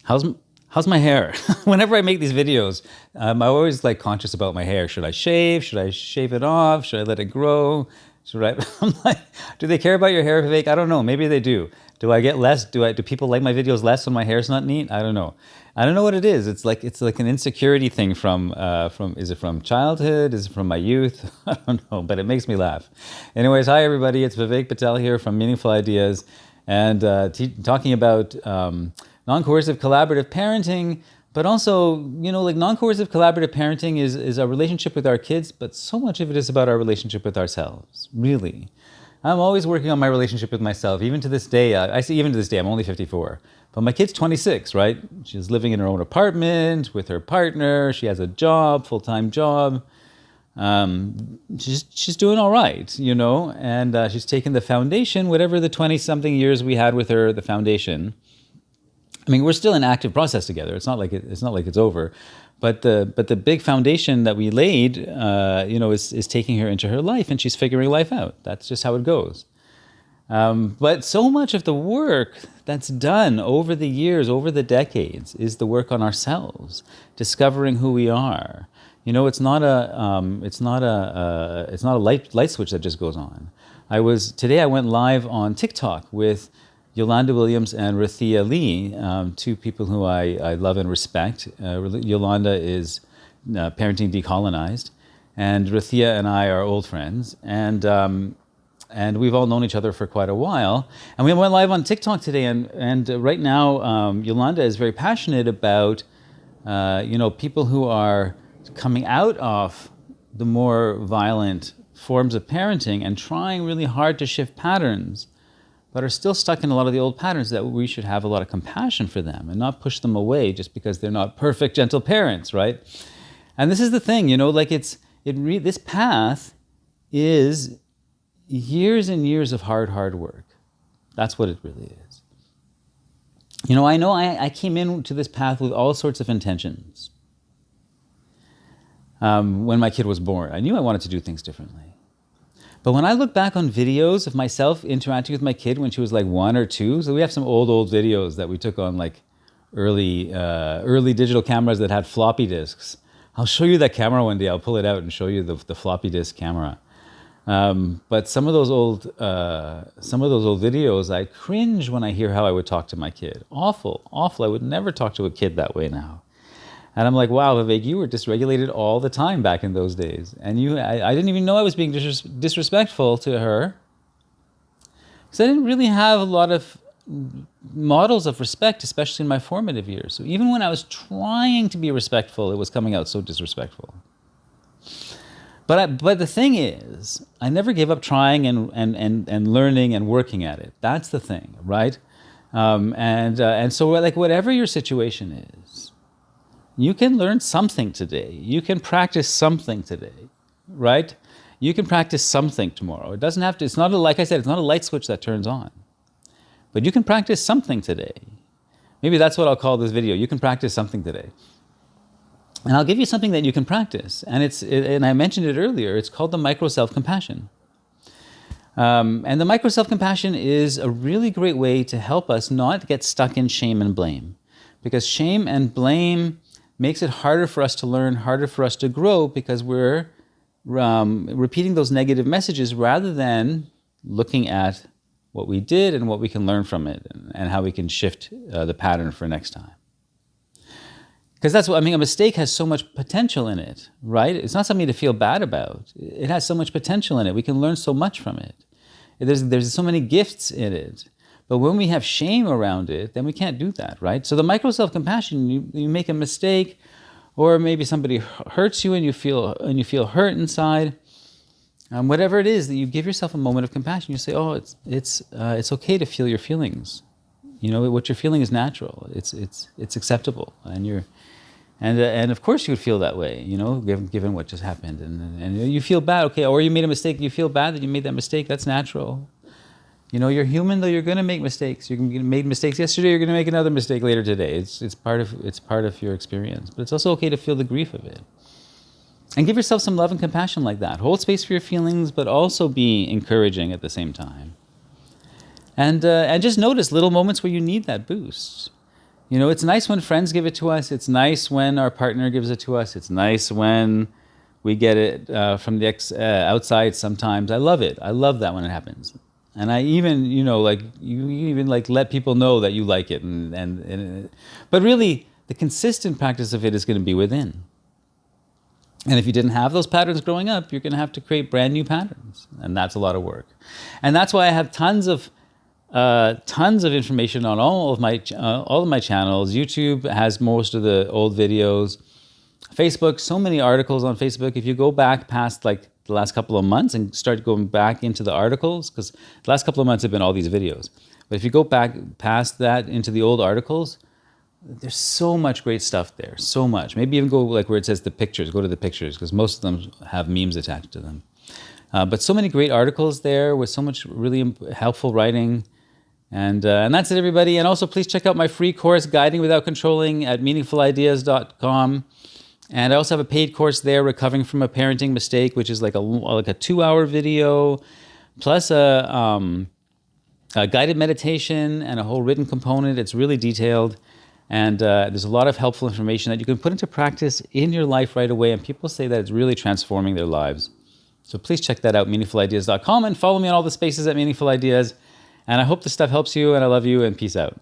How's how's my hair? Whenever I make these videos, I'm always like conscious about my hair. Should I shave? Should I shave it off? Should I let it grow? Should I? I'm like, do they care about your hair, Vivek? I don't know. Maybe they do. Do I get less? Do people like my videos less when my hair's not neat? I don't know. I don't know what it is. It's like an insecurity thing from is it from childhood? Is it from my youth? I don't know, but it makes me laugh. Anyways, hi everybody. It's Vivek Patel here from Meaningful Ideas, and talking about non-coercive collaborative parenting, but also, like non-coercive collaborative parenting is our relationship with our kids, but so much of it is about our relationship with ourselves, really. I'm always working on my relationship with myself, even to this day. I say even to this day, I'm only 54. But my kid's 26, right? She's living in her own apartment with her partner. She has a job, full-time job. She's doing all right, and she's taken the foundation, whatever the 20-something years we had with her, the foundation. I mean, we're still in active process together. It's not like it's over, but the big foundation that we laid, is taking her into her life, and she's figuring life out. That's just how it goes. But so much of the work that's done over the years, over the decades, is the work on ourselves, discovering who we are. It's not a light switch that just goes on. Today I went live on TikTok with Yolanda Williams and Rathia Lee, two people who I love and respect. Yolanda is Parenting Decolonized, and Rathia and I are old friends, and we've all known each other for quite a while. And we went live on TikTok today, and right now Yolanda is very passionate about people who are coming out of the more violent forms of parenting and trying really hard to shift patterns, but are still stuck in a lot of the old patterns, that we should have a lot of compassion for them and not push them away just because they're not perfect, gentle parents, right? And this is the thing, this path is years and years of hard work. That's what it really is. I know I came into this path with all sorts of intentions. When my kid was born, I knew I wanted to do things differently. But when I look back on videos of myself interacting with my kid when she was like 1 or 2, so we have some old videos that we took on like early digital cameras that had floppy disks. I'll show you that camera one day. I'll pull it out and show you the floppy disk camera. But some of those old videos, I cringe when I hear how I would talk to my kid. Awful. I would never talk to a kid that way now. And I'm like, wow, Vivek, you were dysregulated all the time back in those days. And I didn't even know I was being disrespectful to her, because I didn't really have a lot of models of respect, especially in my formative years. So even when I was trying to be respectful, it was coming out so disrespectful. But the thing is, I never gave up trying and learning and working at it. That's the thing, right? And so like whatever your situation is, you can learn something today. You can practice something today, right? You can practice something tomorrow. It doesn't have to, it's not like I said, it's not a light switch that turns on. But you can practice something today. Maybe that's what I'll call this video. You can practice something today. And I'll give you something that you can practice. And I mentioned it earlier. It's called the micro self-compassion. And the micro self-compassion is a really great way to help us not get stuck in shame and blame. Because shame and blame makes it harder for us to learn, harder for us to grow, because we're repeating those negative messages rather than looking at what we did and what we can learn from it, and how we can shift the pattern for next time. Because that's what, a mistake has so much potential in it, right? It's not something to feel bad about. It has so much potential in it. We can learn so much from it. There's so many gifts in it. But when we have shame around it, then we can't do that, right? So the micro self-compassion, you make a mistake, or maybe somebody hurts you and you feel hurt inside. Whatever it is, that you give yourself a moment of compassion. You say, "Oh, it's okay to feel your feelings. What you're feeling is natural. It's acceptable, and of course you would feel that way. Given what just happened, and you feel bad. Okay, or you made a mistake. You feel bad that you made that mistake. That's natural." You're human, though. You're going to make mistakes. You made mistakes yesterday. You're going to make another mistake later today. It's part of your experience. But it's also okay to feel the grief of it, and give yourself some love and compassion like that. Hold space for your feelings, but also be encouraging at the same time. And just notice little moments where you need that boost. You know, it's nice when friends give it to us. It's nice when our partner gives it to us. It's nice when we get it from the outside sometimes. I love it. I love that when it happens. And I even, you know, like you even like let people know that you like it. But really, the consistent practice of it is going to be within. And if you didn't have those patterns growing up, you're going to have to create brand new patterns. And that's a lot of work. And that's why I have tons of information on all of my channels. YouTube has most of the old videos. Facebook, so many articles on Facebook. If you go back past like the last couple of months and start going back into the articles, because the last couple of months have been all these videos. But if you go back past that into the old articles, there's so much great stuff there, so much. Maybe even go like where it says the pictures, go to the pictures, because most of them have memes attached to them. But so many great articles there with so much really helpful writing. And that's it, everybody. And also, please check out my free course, Guiding Without Controlling, at meaningfulideas.com. And I also have a paid course there, Recovering from a Parenting Mistake, which is like a 2-hour video, plus a guided meditation and a whole written component. It's really detailed. And there's a lot of helpful information that you can put into practice in your life right away. And people say that it's really transforming their lives. So please check that out, meaningfulideas.com, and follow me on all the spaces at Meaningful Ideas. And I hope this stuff helps you, and I love you, and peace out.